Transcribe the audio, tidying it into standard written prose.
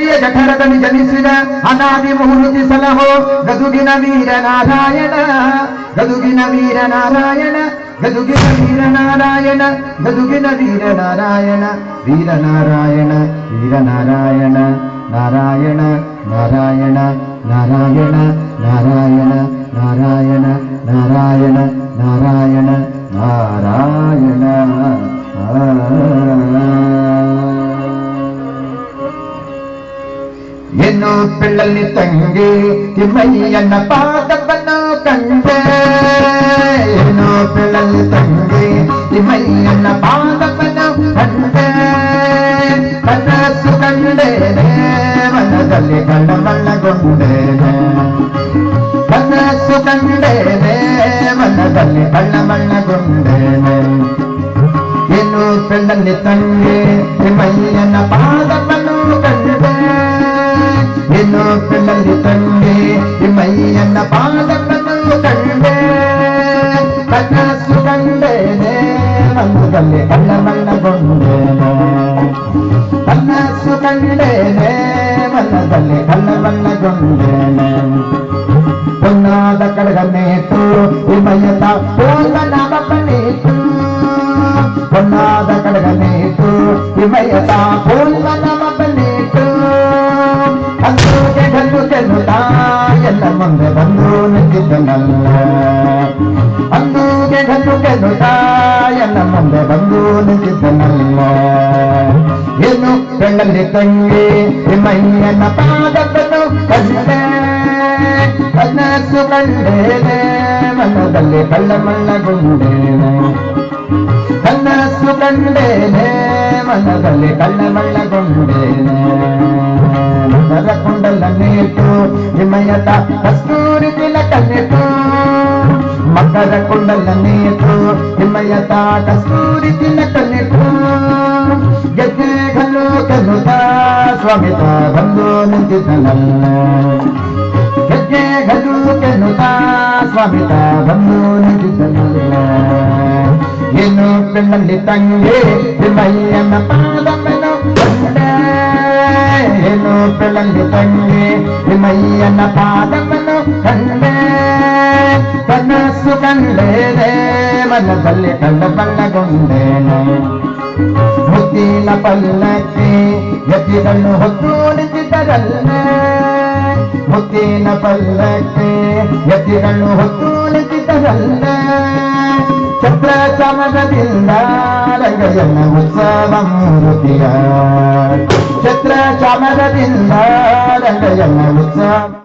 ಶೆಟ್ಟಿಯ ಜಠರದಲ್ಲಿ ಜನಿಸಿದ ಅನಾದಿ ಮುಹುತಿ ಸಲಹೋ ಗದುಗಿನ ವೀರ ನಾರಾಯಣ ಗದುಗಿನ ವೀರ ನಾರಾಯಣ ಗದುಗಿನ ವೀರ ನಾರಾಯಣ ಗದುಗಿನ ವೀರ ನಾರಾಯಣ ವೀರ ನಾರಾಯಣ ವೀರ ನಾರಾಯಣ ನಾರಾಯಣ ನಾರಾಯಣ ನಾರಾಯಣ ನಾರಾಯಣ ನಾರಾಯಣ ನಾರಾಯಣ ನಾರಾಯಣ ನಾರಾಯಣ ಎನ್ನು ಪಿಳ್ಳಲ್ಲಿ ತಂಗಿ ತಿಮ್ಮಯ್ಯನ ಪಾದವನ್ನು ಕಂಡೆ ಎನ್ನು ಪಿಳ್ಳಲ್ಲಿ ತಂಗಿ ತಿಮ್ಮಯ್ಯನ ಪಾದವನ್ನು ಕಂಡೆ ಕನಸು ಕಂಡೇನೆ ಮನದಲ್ಲಿ ಕಳ್ಳಮಳ್ಳಗೊಂಡೇನೆ ಕನಸು ಕಂಡೇನೆ ಮನದಲ್ಲಿ ಕಳ್ಳಮಳ್ಳಗೊಂಡೇನೆ ಎನ್ನು ಪಿಳ್ಳಲ್ಲಿ ತಂಗಿ ತಿಮ್ಮಯ್ಯನ ಪಾದವನ್ನು ಕಂಡೆ ಎನ್ನು ಪಿಳ್ಳಲ್ಲಿ ತಂಗಿ ತಿಮ್ಮಯ್ಯನ ಪಾದವನ್ನು ಕಂಡೆ ಕನಸು ಕಂಡೇನೆ ಮನದಲ್ಲಿ ಕಳ್ಳಮಳ್ಳಗೊಂಡೇನೆ ಕನಸು ಕಂಡೇನೆ ಮನದಲ್ಲಿ ಕಳ್ಳಮಳ್ಳಗೊಂಡೇನೆ ಪೊನ್ನಾದ ಕಡಗನೇತು ತಿಮ್ಮಯ್ಯನ ಪೂರ್ವನಾಮಪನೇತು ಪೊನ್ನಾದ ಕಡಗನೇತು ತಿಮ್ಮಯ್ಯನ ಪೂರ್ವನಾಮಪನೇತು ಅಂದೂಗೆ ಗಲ್ಲು ಗೆಲ್ಲುತ್ತಾ ಎಲ್ಲ ಮುಂದೆ ಬಂದು ನಿಂತಿದ್ದನಲ್ಲ ಅಂದೂಗೆ ಗಲ್ಲು ಗೆಲ್ಲುತ್ತಾ ಎಲ್ಲ ಮುಂದೆ ಬಂದು ನಿಂತಿದ್ದನಲ್ಲ ಏನು ಬೆಳ್ಳಲ್ಲಿ ತಂಗಿ ತಿಮ್ಮಯ್ಯನ ಪಾದವನ್ನು ಕಂಡೆ ಕನಸು ಕಂಡೇನೆ ಮನದಲ್ಲಿ ಕಳ್ಳಮಳ್ಳಗೊಂಡೇನೆ ಕನಸು ಕಂಡೇನೆ ಮನದಲ್ಲಿ ಕಳ್ಳಮಳ್ಳಗೊಂಡೇನೆ ಮಕರ ಕುಂಡಲನ್ನೇತು ತಿಮ್ಮಯ್ಯನ ಕಸ್ತೂರಿ ತಿಲಕನ್ನೇತು ಮಕರ ಕುಂಡಲನ್ನೇತು ತಿಮ್ಮಯ್ಯನ ಕಸ್ತೂರಿ ತಿಲಕನ್ನೇತು ಗೆಜ್ಜೆ ಗಲ್ಲು ಗೆಲ್ಲುತ್ತಾ ಸ್ವಾಮಿತ ಬಂದು ನಿಂತಿದ್ದನಲ್ಲ ಗೆಜ್ಜೆ ಗಲ್ಲು ಗೆಲ್ಲುತ್ತಾ ಸ್ವಾಮಿತ ಬಂದು ನಿಂತಿದ್ದನಲ್ಲ ಏನು ಪಿಳ್ಳಲ್ಲಿ ತಂಗಿ ತಿಮ್ಮಯ್ಯನ ಪಾದವನ್ನು ಕಂಡೆ ಏನು ಪಿಳ್ಳಲ್ಲಿ ತಂಗಿ ತಿಮ್ಮಯ್ಯನ ಪಾದವನ್ನು ಕಂಡೆ ಕನಸು ಕಂಡೇನೆ ಮನದಲ್ಲಿ ಕಳ್ಳಬಳ್ಳಗೊಂಡೇನೆ ಮುತ್ತಿನ ಪಲ್ಲಕ್ಕಿ ಎತ್ತಿಗಳನ್ನು ಹೊತ್ತು ನಿಂತಿದ್ದರಲ್ಲೇ ಮುತ್ತಿನ ಪಲ್ಲಕ್ಕಿ ಎತ್ತಿಗಳನ್ನು ಹೊತ್ತು ನಿಂತಿದ್ದರಲ್ಲೇ ಛತ್ರ ಚಾಮರದಿಂದ ರಂಗಯ್ಯನ ಉತ್ಸವ ಮೂರುತಿಯ ಛತ್ರ ಚಾಮರದಿಂದ ರಂಗಯ್ಯನ ಉತ್ಸವ